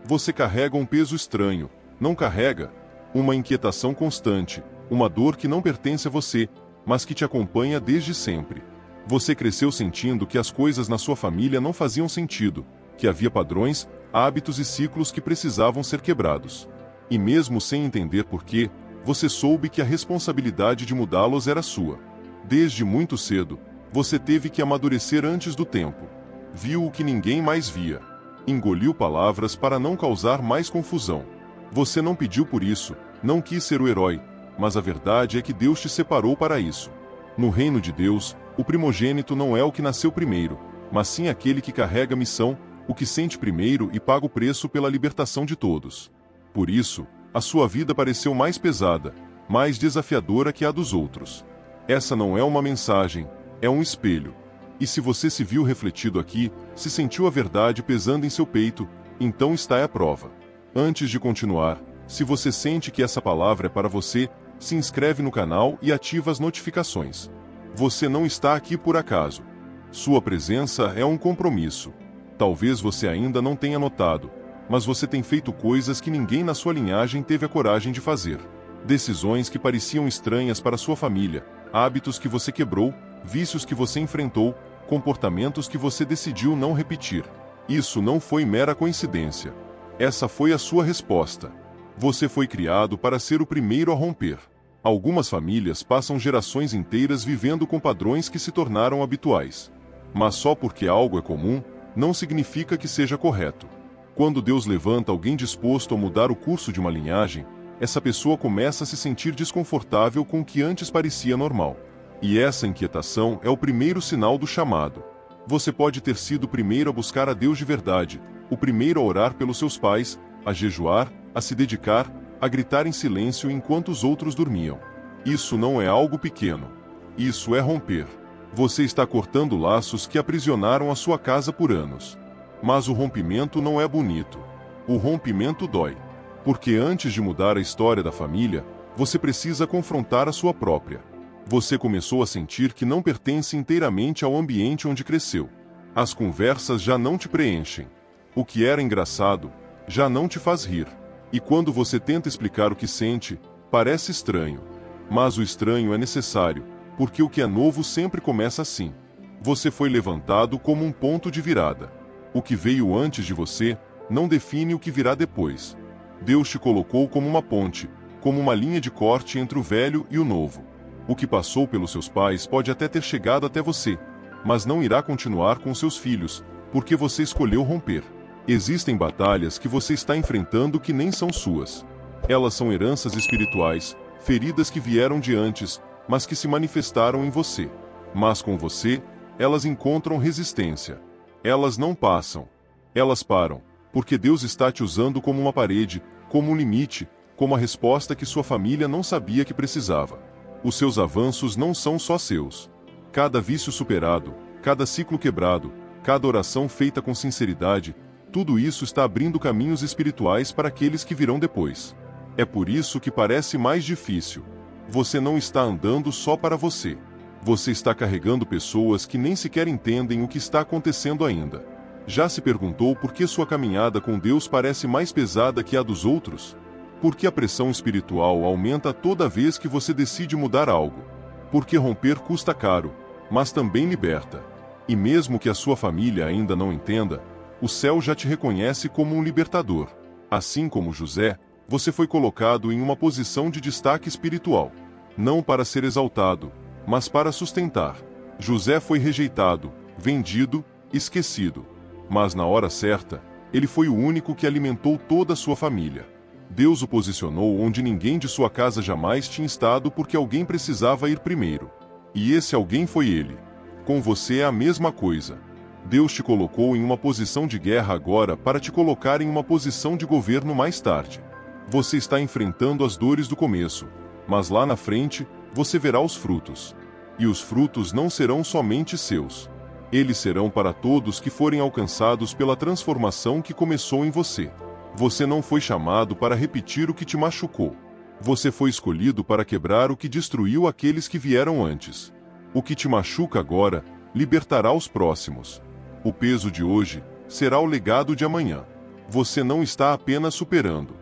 Você carrega um peso estranho, não carrega? Uma inquietação constante, uma dor que não pertence a você, mas que te acompanha desde sempre. Você cresceu sentindo que as coisas na sua família não faziam sentido, que havia padrões, hábitos e ciclos que precisavam ser quebrados. E mesmo sem entender por quê, você soube que a responsabilidade de mudá-los era sua. Desde muito cedo, você teve que amadurecer antes do tempo. Viu o que ninguém mais via. Engoliu palavras para não causar mais confusão. Você não pediu por isso, não quis ser o herói, mas a verdade é que Deus te separou para isso. No reino de Deus, o primogênito não é o que nasceu primeiro, mas sim aquele que carrega a missão, o que sente primeiro e paga o preço pela libertação de todos. Por isso, a sua vida pareceu mais pesada, mais desafiadora que a dos outros. Essa não é uma mensagem, é um espelho. E se você se viu refletido aqui, se sentiu a verdade pesando em seu peito, então está a prova. Antes de continuar, se você sente que essa palavra é para você, se inscreve no canal e ativa as notificações. Você não está aqui por acaso. Sua presença é um compromisso. Talvez você ainda não tenha notado, mas você tem feito coisas que ninguém na sua linhagem teve a coragem de fazer. Decisões que pareciam estranhas para sua família, hábitos que você quebrou, vícios que você enfrentou, comportamentos que você decidiu não repetir. Isso não foi mera coincidência. Essa foi a sua resposta. Você foi criado para ser o primeiro a romper. Algumas famílias passam gerações inteiras vivendo com padrões que se tornaram habituais. Mas só porque algo é comum, não significa que seja correto. Quando Deus levanta alguém disposto a mudar o curso de uma linhagem, essa pessoa começa a se sentir desconfortável com o que antes parecia normal. E essa inquietação é o primeiro sinal do chamado. Você pode ter sido o primeiro a buscar a Deus de verdade, o primeiro a orar pelos seus pais, a jejuar, a se dedicar, a gritar em silêncio enquanto os outros dormiam. Isso não é algo pequeno. Isso é romper. Você está cortando laços que aprisionaram a sua casa por anos. Mas o rompimento não é bonito. O rompimento dói. Porque antes de mudar a história da família, você precisa confrontar a sua própria. Você começou a sentir que não pertence inteiramente ao ambiente onde cresceu. As conversas já não te preenchem. O que era engraçado, já não te faz rir. E quando você tenta explicar o que sente, parece estranho. Mas o estranho é necessário, porque o que é novo sempre começa assim. Você foi levantado como um ponto de virada. O que veio antes de você não define o que virá depois. Deus te colocou como uma ponte, como uma linha de corte entre o velho e o novo. O que passou pelos seus pais pode até ter chegado até você, mas não irá continuar com seus filhos, porque você escolheu romper. Existem batalhas que você está enfrentando que nem são suas. Elas são heranças espirituais, feridas que vieram de antes, mas que se manifestaram em você. Mas com você, elas encontram resistência. Elas não passam. Elas param, porque Deus está te usando como uma parede, como um limite, como a resposta que sua família não sabia que precisava. Os seus avanços não são só seus. Cada vício superado, cada ciclo quebrado, cada oração feita com sinceridade, tudo isso está abrindo caminhos espirituais para aqueles que virão depois. É por isso que parece mais difícil. Você não está andando só para você. Você está carregando pessoas que nem sequer entendem o que está acontecendo ainda. Já se perguntou por que sua caminhada com Deus parece mais pesada que a dos outros? Porque a pressão espiritual aumenta toda vez que você decide mudar algo. Porque romper custa caro, mas também liberta. E mesmo que a sua família ainda não entenda, o céu já te reconhece como um libertador. Assim como José, você foi colocado em uma posição de destaque espiritual. Não para ser exaltado, mas para sustentar. José foi rejeitado, vendido, esquecido. Mas na hora certa, ele foi o único que alimentou toda a sua família. Deus o posicionou onde ninguém de sua casa jamais tinha estado porque alguém precisava ir primeiro. E esse alguém foi ele. Com você é a mesma coisa. Deus te colocou em uma posição de guerra agora para te colocar em uma posição de governo mais tarde. Você está enfrentando as dores do começo, mas lá na frente, você verá os frutos. E os frutos não serão somente seus. Eles serão para todos que forem alcançados pela transformação que começou em você. Você não foi chamado para repetir o que te machucou. Você foi escolhido para quebrar o que destruiu aqueles que vieram antes. O que te machuca agora, libertará os próximos. O peso de hoje será o legado de amanhã. Você não está apenas superando.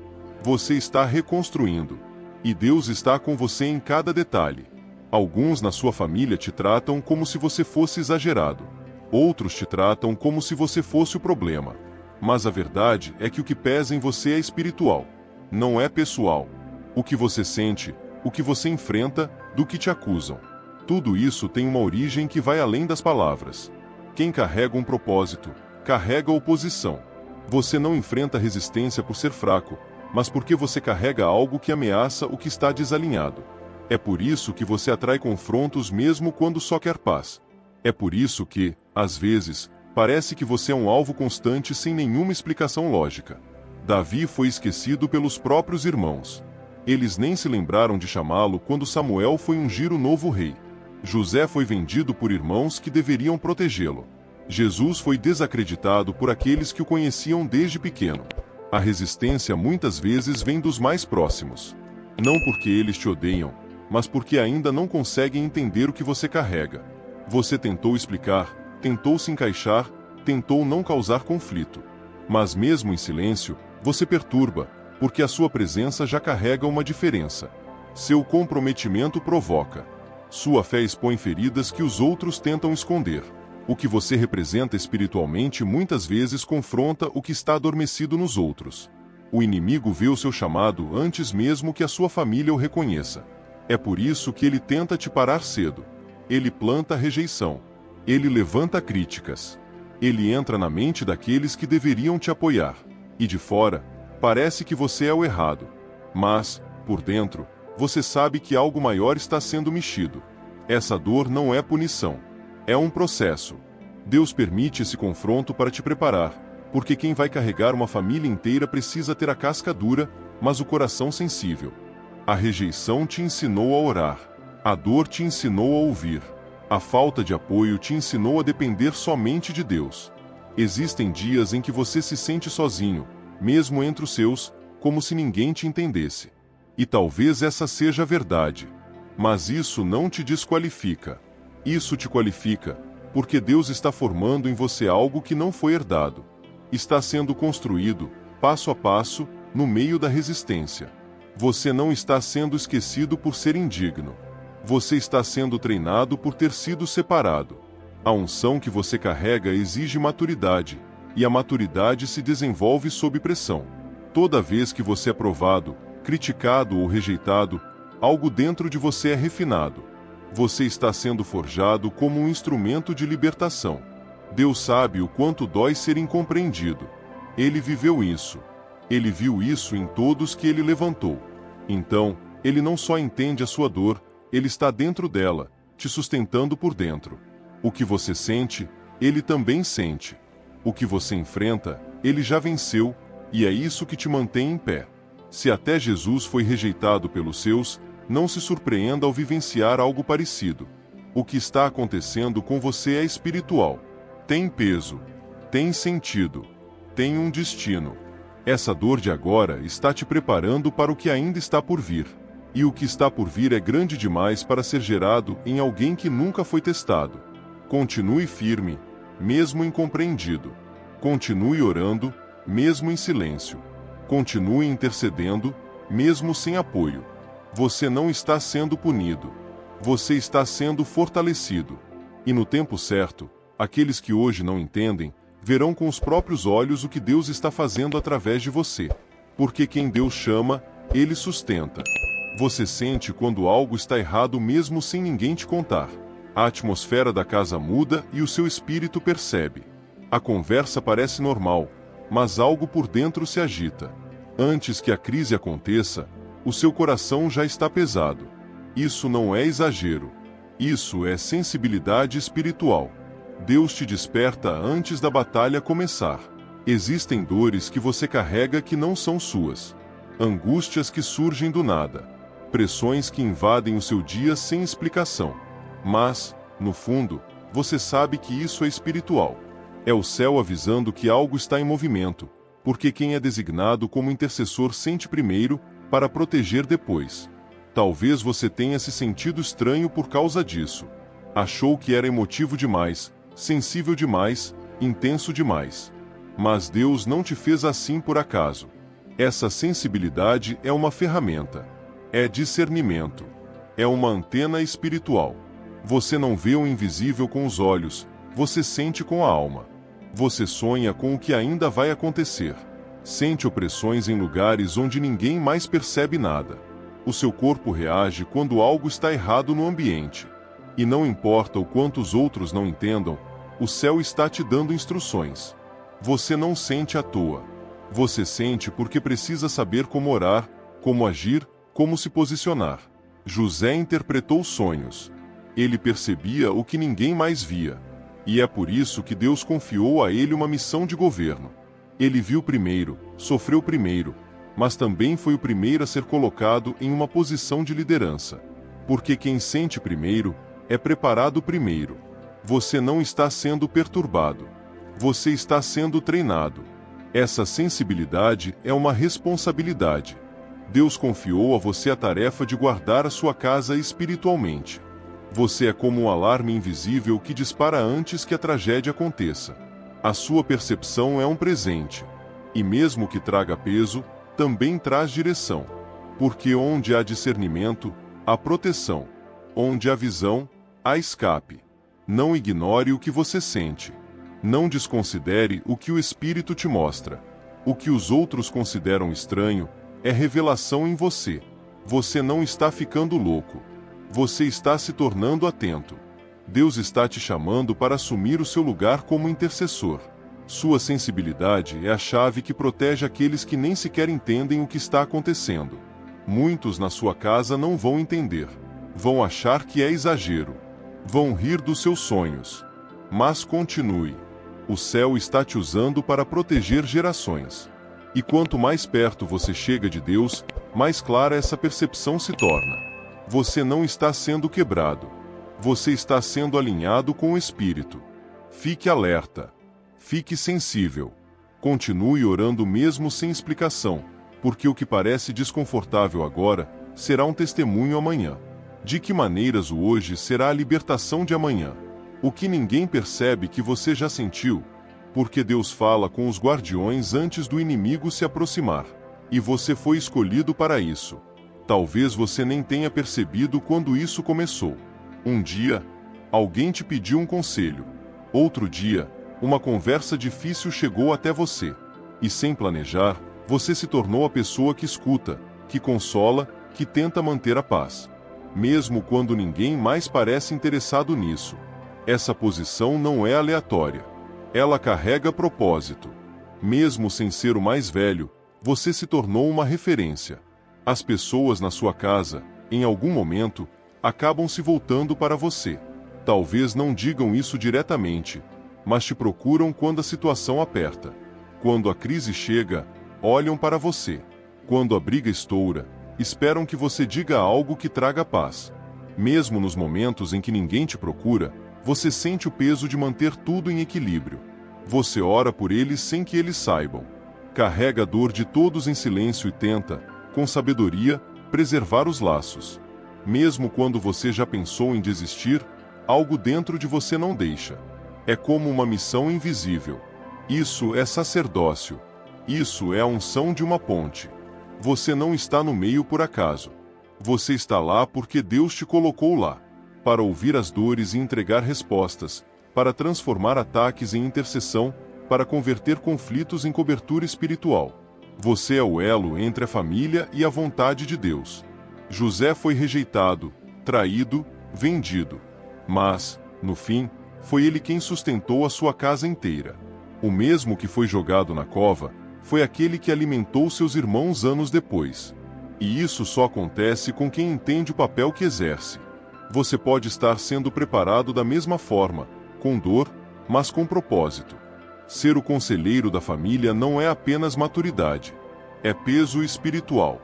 Você está reconstruindo. E Deus está com você em cada detalhe. Alguns na sua família te tratam como se você fosse exagerado. Outros te tratam como se você fosse o problema. Mas a verdade é que o que pesa em você é espiritual. Não é pessoal. O que você sente, o que você enfrenta, do que te acusam. Tudo isso tem uma origem que vai além das palavras. Quem carrega um propósito, carrega oposição. Você não enfrenta resistência por ser fraco, mas porque você carrega algo que ameaça o que está desalinhado. É por isso que você atrai confrontos mesmo quando só quer paz. É por isso que, às vezes, parece que você é um alvo constante sem nenhuma explicação lógica. Davi foi esquecido pelos próprios irmãos. Eles nem se lembraram de chamá-lo quando Samuel foi ungir o novo rei. José foi vendido por irmãos que deveriam protegê-lo. Jesus foi desacreditado por aqueles que o conheciam desde pequeno. A resistência muitas vezes vem dos mais próximos. Não porque eles te odeiam, mas porque ainda não conseguem entender o que você carrega. Você tentou explicar, tentou se encaixar, tentou não causar conflito. Mas mesmo em silêncio, você perturba, porque a sua presença já carrega uma diferença. Seu comprometimento provoca. Sua fé expõe feridas que os outros tentam esconder. O que você representa espiritualmente muitas vezes confronta o que está adormecido nos outros. O inimigo vê o seu chamado antes mesmo que a sua família o reconheça. É por isso que ele tenta te parar cedo. Ele planta rejeição. Ele levanta críticas. Ele entra na mente daqueles que deveriam te apoiar. E de fora, parece que você é o errado. Mas, por dentro, você sabe que algo maior está sendo mexido. Essa dor não é punição. É um processo. Deus permite esse confronto para te preparar, porque quem vai carregar uma família inteira precisa ter a casca dura, mas o coração sensível. A rejeição te ensinou a orar. A dor te ensinou a ouvir. A falta de apoio te ensinou a depender somente de Deus. Existem dias em que você se sente sozinho, mesmo entre os seus, como se ninguém te entendesse. E talvez essa seja a verdade. Mas isso não te desqualifica. Isso te qualifica, porque Deus está formando em você algo que não foi herdado. Está sendo construído, passo a passo, no meio da resistência. Você não está sendo esquecido por ser indigno. Você está sendo treinado por ter sido separado. A unção que você carrega exige maturidade, e a maturidade se desenvolve sob pressão. Toda vez que você é provado, criticado ou rejeitado, algo dentro de você é refinado. Você está sendo forjado como um instrumento de libertação. Deus sabe o quanto dói ser incompreendido. Ele viveu isso. Ele viu isso em todos que ele levantou. Então, ele não só entende a sua dor, ele está dentro dela, te sustentando por dentro. O que você sente, ele também sente. O que você enfrenta, ele já venceu, e é isso que te mantém em pé. Se até Jesus foi rejeitado pelos seus, não se surpreenda ao vivenciar algo parecido. O que está acontecendo com você é espiritual. Tem peso. Tem sentido. Tem um destino. Essa dor de agora está te preparando para o que ainda está por vir. E o que está por vir é grande demais para ser gerado em alguém que nunca foi testado. Continue firme, mesmo incompreendido. Continue orando, mesmo em silêncio. Continue intercedendo, mesmo sem apoio. Você não está sendo punido. Você está sendo fortalecido. E no tempo certo, aqueles que hoje não entendem, verão com os próprios olhos o que Deus está fazendo através de você. Porque quem Deus chama, Ele sustenta. Você sente quando algo está errado mesmo sem ninguém te contar. A atmosfera da casa muda e o seu espírito percebe. A conversa parece normal, mas algo por dentro se agita. Antes que a crise aconteça, o seu coração já está pesado. Isso não é exagero. Isso é sensibilidade espiritual. Deus te desperta antes da batalha começar. Existem dores que você carrega que não são suas. Angústias que surgem do nada. Pressões que invadem o seu dia sem explicação. Mas, no fundo, você sabe que isso é espiritual. É o céu avisando que algo está em movimento, porque quem é designado como intercessor sente primeiro, para proteger depois. Talvez você tenha se sentido estranho por causa disso. Achou que era emotivo demais, sensível demais, intenso demais. Mas Deus não te fez assim por acaso. Essa sensibilidade é uma ferramenta. É discernimento. É uma antena espiritual. Você não vê o invisível com os olhos, você sente com a alma. Você sonha com o que ainda vai acontecer. Sente opressões em lugares onde ninguém mais percebe nada. O seu corpo reage quando algo está errado no ambiente. E não importa o quanto os outros não entendam, o céu está te dando instruções. Você não sente à toa. Você sente porque precisa saber como orar, como agir, como se posicionar. José interpretou sonhos. Ele percebia o que ninguém mais via. E é por isso que Deus confiou a ele uma missão de governo. Ele viu primeiro, sofreu primeiro, mas também foi o primeiro a ser colocado em uma posição de liderança. Porque quem sente primeiro, é preparado primeiro. Você não está sendo perturbado. Você está sendo treinado. Essa sensibilidade é uma responsabilidade. Deus confiou a você a tarefa de guardar a sua casa espiritualmente. Você é como um alarme invisível que dispara antes que a tragédia aconteça. A sua percepção é um presente. E mesmo que traga peso, também traz direção. Porque onde há discernimento, há proteção. Onde há visão, há escape. Não ignore o que você sente. Não desconsidere o que o Espírito te mostra. O que os outros consideram estranho é revelação em você. Você não está ficando louco. Você está se tornando atento. Deus está te chamando para assumir o seu lugar como intercessor. Sua sensibilidade é a chave que protege aqueles que nem sequer entendem o que está acontecendo. Muitos na sua casa não vão entender. Vão achar que é exagero. Vão rir dos seus sonhos. Mas continue. O céu está te usando para proteger gerações. E quanto mais perto você chega de Deus, mais clara essa percepção se torna. Você não está sendo quebrado. Você está sendo alinhado com o Espírito. Fique alerta. Fique sensível. Continue orando mesmo sem explicação, porque o que parece desconfortável agora será um testemunho amanhã. De que maneiras o hoje será a libertação de amanhã? O que ninguém percebe que você já sentiu, porque Deus fala com os guardiões antes do inimigo se aproximar. E você foi escolhido para isso. Talvez você nem tenha percebido quando isso começou. Um dia, alguém te pediu um conselho. Outro dia, uma conversa difícil chegou até você. E sem planejar, você se tornou a pessoa que escuta, que consola, que tenta manter a paz. Mesmo quando ninguém mais parece interessado nisso. Essa posição não é aleatória. Ela carrega propósito. Mesmo sem ser o mais velho, você se tornou uma referência. As pessoas na sua casa, em algum momento, acabam se voltando para você. Talvez não digam isso diretamente, mas te procuram quando a situação aperta. Quando a crise chega, olham para você. Quando a briga estoura, esperam que você diga algo que traga paz. Mesmo nos momentos em que ninguém te procura, você sente o peso de manter tudo em equilíbrio. Você ora por eles sem que eles saibam. Carrega a dor de todos em silêncio e tenta, com sabedoria, preservar os laços. Mesmo quando você já pensou em desistir, algo dentro de você não deixa. É como uma missão invisível. Isso é sacerdócio. Isso é a unção de uma ponte. Você não está no meio por acaso. Você está lá porque Deus te colocou lá. Para ouvir as dores e entregar respostas, para transformar ataques em intercessão, para converter conflitos em cobertura espiritual. Você é o elo entre a família e a vontade de Deus. José foi rejeitado, traído, vendido. Mas, no fim, foi ele quem sustentou a sua casa inteira. O mesmo que foi jogado na cova, foi aquele que alimentou seus irmãos anos depois. E isso só acontece com quem entende o papel que exerce. Você pode estar sendo preparado da mesma forma, com dor, mas com propósito. Ser o conselheiro da família não é apenas maturidade. É peso espiritual.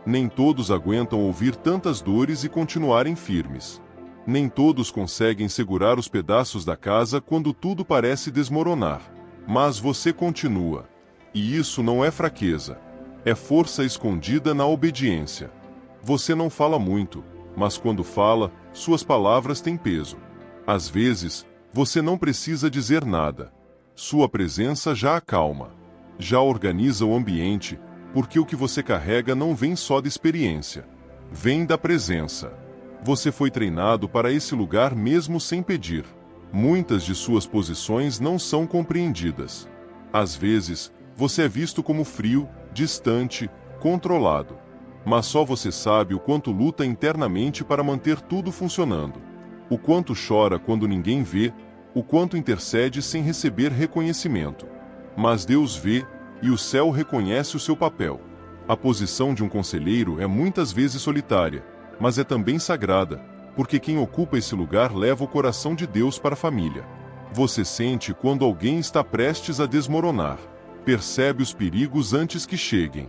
Nem todos aguentam ouvir tantas dores e continuarem firmes. Nem todos conseguem segurar os pedaços da casa quando tudo parece desmoronar. Mas você continua. E isso não é fraqueza. É força escondida na obediência. Você não fala muito, mas quando fala, suas palavras têm peso. Às vezes, você não precisa dizer nada. Sua presença já acalma, já organiza o ambiente, porque o que você carrega não vem só da experiência, vem da presença. Você foi treinado para esse lugar mesmo sem pedir. Muitas de suas posições não são compreendidas. Às vezes, você é visto como frio, distante, controlado. Mas só você sabe o quanto luta internamente para manter tudo funcionando. O quanto chora quando ninguém vê, o quanto intercede sem receber reconhecimento. Mas Deus vê, e o céu reconhece o seu papel. A posição de um conselheiro é muitas vezes solitária, mas é também sagrada, porque quem ocupa esse lugar leva o coração de Deus para a família. Você sente quando alguém está prestes a desmoronar, percebe os perigos antes que cheguem,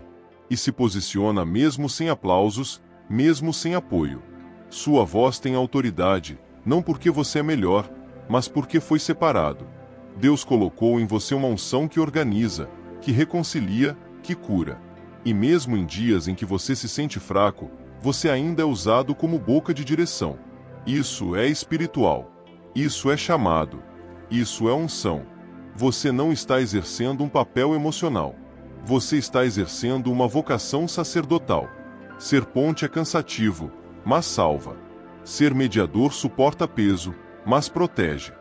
e se posiciona mesmo sem aplausos, mesmo sem apoio. Sua voz tem autoridade, não porque você é melhor, mas porque foi separado. Deus colocou em você uma unção que organiza, que reconcilia, que cura. E mesmo em dias em que você se sente fraco, você ainda é usado como boca de direção. Isso é espiritual. Isso é chamado. Isso é unção. Você não está exercendo um papel emocional. Você está exercendo uma vocação sacerdotal. Ser ponte é cansativo, mas salva. Ser mediador suporta peso, mas protege.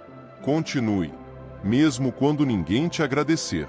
Continue. Mesmo quando ninguém te agradecer.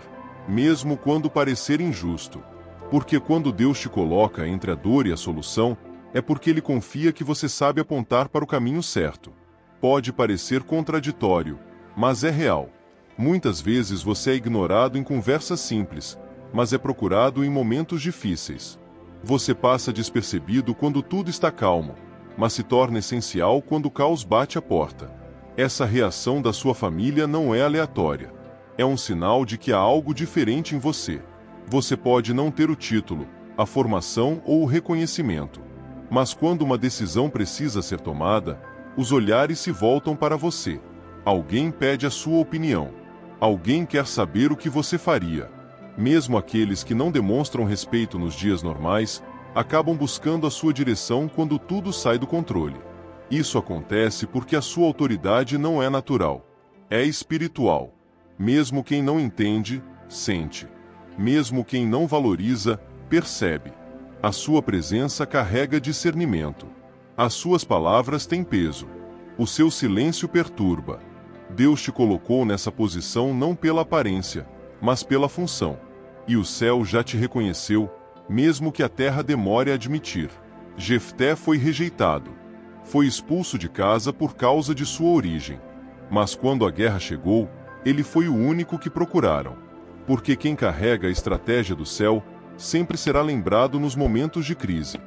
Mesmo quando parecer injusto. Porque quando Deus te coloca entre a dor e a solução, é porque Ele confia que você sabe apontar para o caminho certo. Pode parecer contraditório, mas é real. Muitas vezes você é ignorado em conversas simples, mas é procurado em momentos difíceis. Você passa despercebido quando tudo está calmo, mas se torna essencial quando o caos bate a porta. Essa reação da sua família não é aleatória. É um sinal de que há algo diferente em você. Você pode não ter o título, a formação ou o reconhecimento. Mas quando uma decisão precisa ser tomada, os olhares se voltam para você. Alguém pede a sua opinião. Alguém quer saber o que você faria. Mesmo aqueles que não demonstram respeito nos dias normais, acabam buscando a sua direção quando tudo sai do controle. Isso acontece porque a sua autoridade não é natural. É espiritual. Mesmo quem não entende, sente. Mesmo quem não valoriza, percebe. A sua presença carrega discernimento. As suas palavras têm peso. O seu silêncio perturba. Deus te colocou nessa posição não pela aparência, mas pela função. E o céu já te reconheceu, mesmo que a terra demore a admitir. Jefté foi rejeitado. Foi expulso de casa por causa de sua origem. Mas quando a guerra chegou, ele foi o único que procuraram. Porque quem carrega a estratégia do céu sempre será lembrado nos momentos de crise.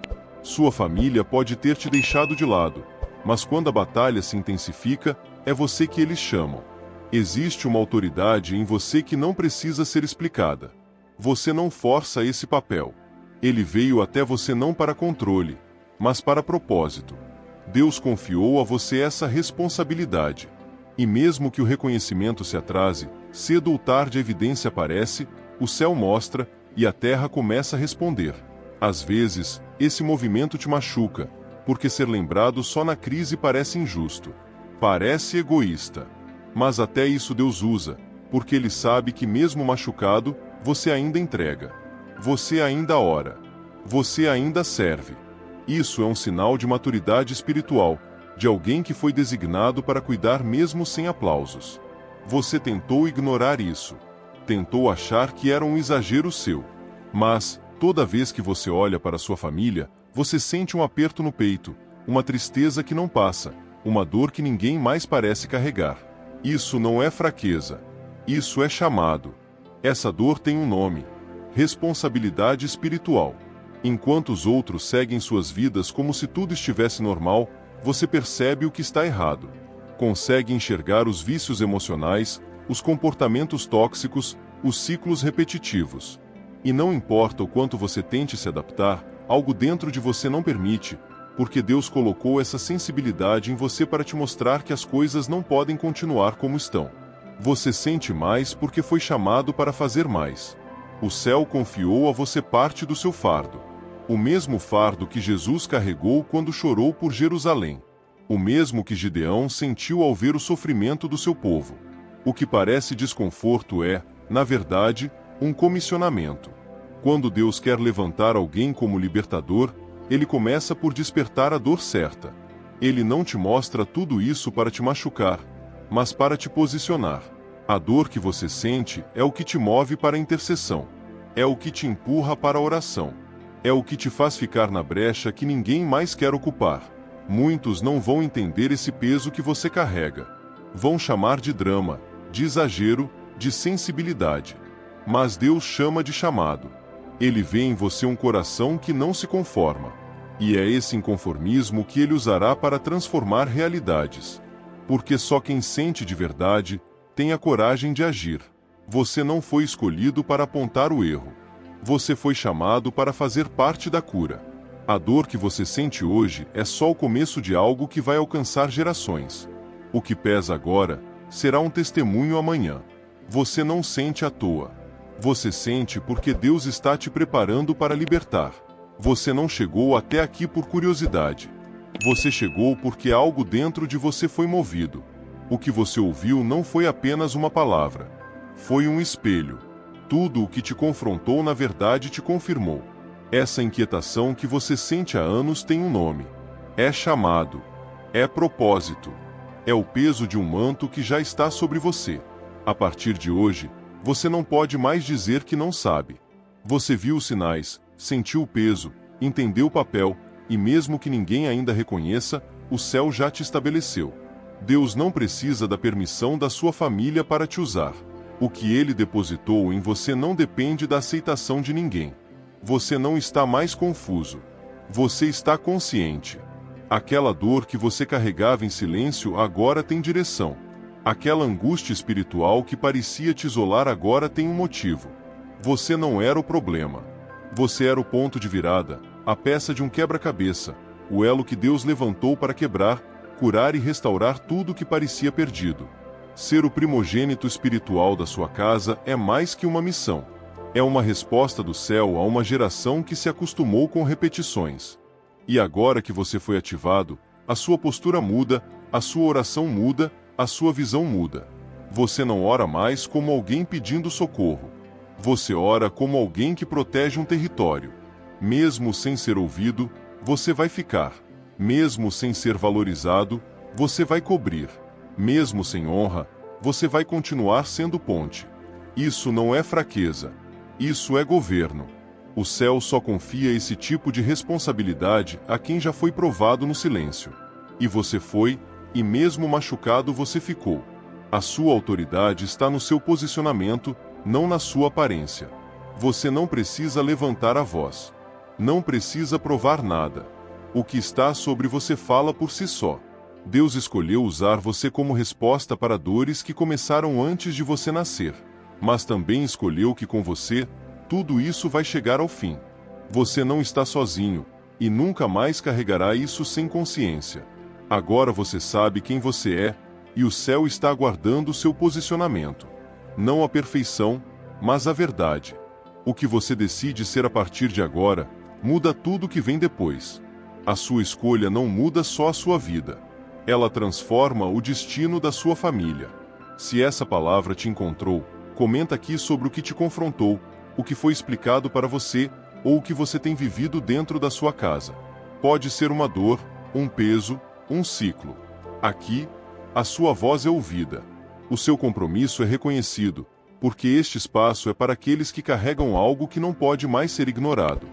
Sua família pode ter te deixado de lado, mas quando a batalha se intensifica, é você que eles chamam. Existe uma autoridade em você que não precisa ser explicada. Você não força esse papel. Ele veio até você não para controle, mas para propósito. Deus confiou a você essa responsabilidade. E mesmo que o reconhecimento se atrase, cedo ou tarde a evidência aparece, o céu mostra, e a terra começa a responder. Às vezes, esse movimento te machuca, porque ser lembrado só na crise parece injusto. Parece egoísta. Mas até isso Deus usa, porque Ele sabe que mesmo machucado, você ainda entrega. Você ainda ora. Você ainda serve. Isso é um sinal de maturidade espiritual, de alguém que foi designado para cuidar mesmo sem aplausos. Você tentou ignorar isso. Tentou achar que era um exagero seu. Mas, toda vez que você olha para sua família, você sente um aperto no peito, uma tristeza que não passa, uma dor que ninguém mais parece carregar. Isso não é fraqueza. Isso é chamado. Essa dor tem um nome: responsabilidade espiritual. Enquanto os outros seguem suas vidas como se tudo estivesse normal, você percebe o que está errado. Consegue enxergar os vícios emocionais, os comportamentos tóxicos, os ciclos repetitivos. E não importa o quanto você tente se adaptar, algo dentro de você não permite, porque Deus colocou essa sensibilidade em você para te mostrar que as coisas não podem continuar como estão. Você sente mais porque foi chamado para fazer mais. O céu confiou a você parte do seu fardo. O mesmo fardo que Jesus carregou quando chorou por Jerusalém. O mesmo que Gideão sentiu ao ver o sofrimento do seu povo. O que parece desconforto é, na verdade, um comissionamento. Quando Deus quer levantar alguém como libertador, Ele começa por despertar a dor certa. Ele não te mostra tudo isso para te machucar, mas para te posicionar. A dor que você sente é o que te move para a intercessão. É o que te empurra para a oração. É o que te faz ficar na brecha que ninguém mais quer ocupar. Muitos não vão entender esse peso que você carrega. Vão chamar de drama, de exagero, de sensibilidade. Mas Deus chama de chamado. Ele vê em você um coração que não se conforma. E é esse inconformismo que Ele usará para transformar realidades. Porque só quem sente de verdade tem a coragem de agir. Você não foi escolhido para apontar o erro. Você foi chamado para fazer parte da cura. A dor que você sente hoje é só o começo de algo que vai alcançar gerações. O que pesa agora será um testemunho amanhã. Você não sente à toa. Você sente porque Deus está te preparando para libertar. Você não chegou até aqui por curiosidade. Você chegou porque algo dentro de você foi movido. O que você ouviu não foi apenas uma palavra. Foi um espelho. Tudo o que te confrontou na verdade te confirmou. Essa inquietação que você sente há anos tem um nome. É chamado. É propósito. É o peso de um manto que já está sobre você. A partir de hoje, você não pode mais dizer que não sabe. Você viu os sinais, sentiu o peso, entendeu o papel, e mesmo que ninguém ainda reconheça, o céu já te estabeleceu. Deus não precisa da permissão da sua família para te usar. O que Ele depositou em você não depende da aceitação de ninguém. Você não está mais confuso. Você está consciente. Aquela dor que você carregava em silêncio agora tem direção. Aquela angústia espiritual que parecia te isolar agora tem um motivo. Você não era o problema. Você era o ponto de virada, a peça de um quebra-cabeça, o elo que Deus levantou para quebrar, curar e restaurar tudo que parecia perdido. Ser o primogênito espiritual da sua casa é mais que uma missão. É uma resposta do céu a uma geração que se acostumou com repetições. E agora que você foi ativado, a sua postura muda, a sua oração muda, a sua visão muda. Você não ora mais como alguém pedindo socorro. Você ora como alguém que protege um território. Mesmo sem ser ouvido, você vai ficar. Mesmo sem ser valorizado, você vai cobrir. Mesmo sem honra, você vai continuar sendo ponte. Isso não é fraqueza. Isso é governo. O céu só confia esse tipo de responsabilidade a quem já foi provado no silêncio. E você foi, e mesmo machucado você ficou. A sua autoridade está no seu posicionamento, não na sua aparência. Você não precisa levantar a voz. Não precisa provar nada. O que está sobre você fala por si só. Deus escolheu usar você como resposta para dores que começaram antes de você nascer. Mas também escolheu que com você, tudo isso vai chegar ao fim. Você não está sozinho, e nunca mais carregará isso sem consciência. Agora você sabe quem você é, e o céu está aguardando o seu posicionamento. Não a perfeição, mas a verdade. O que você decide ser a partir de agora, muda tudo que vem depois. A sua escolha não muda só a sua vida. Ela transforma o destino da sua família. Se essa palavra te encontrou, comenta aqui sobre o que te confrontou, o que foi explicado para você, ou o que você tem vivido dentro da sua casa. Pode ser uma dor, um peso, um ciclo. Aqui, a sua voz é ouvida. O seu compromisso é reconhecido, porque este espaço é para aqueles que carregam algo que não pode mais ser ignorado.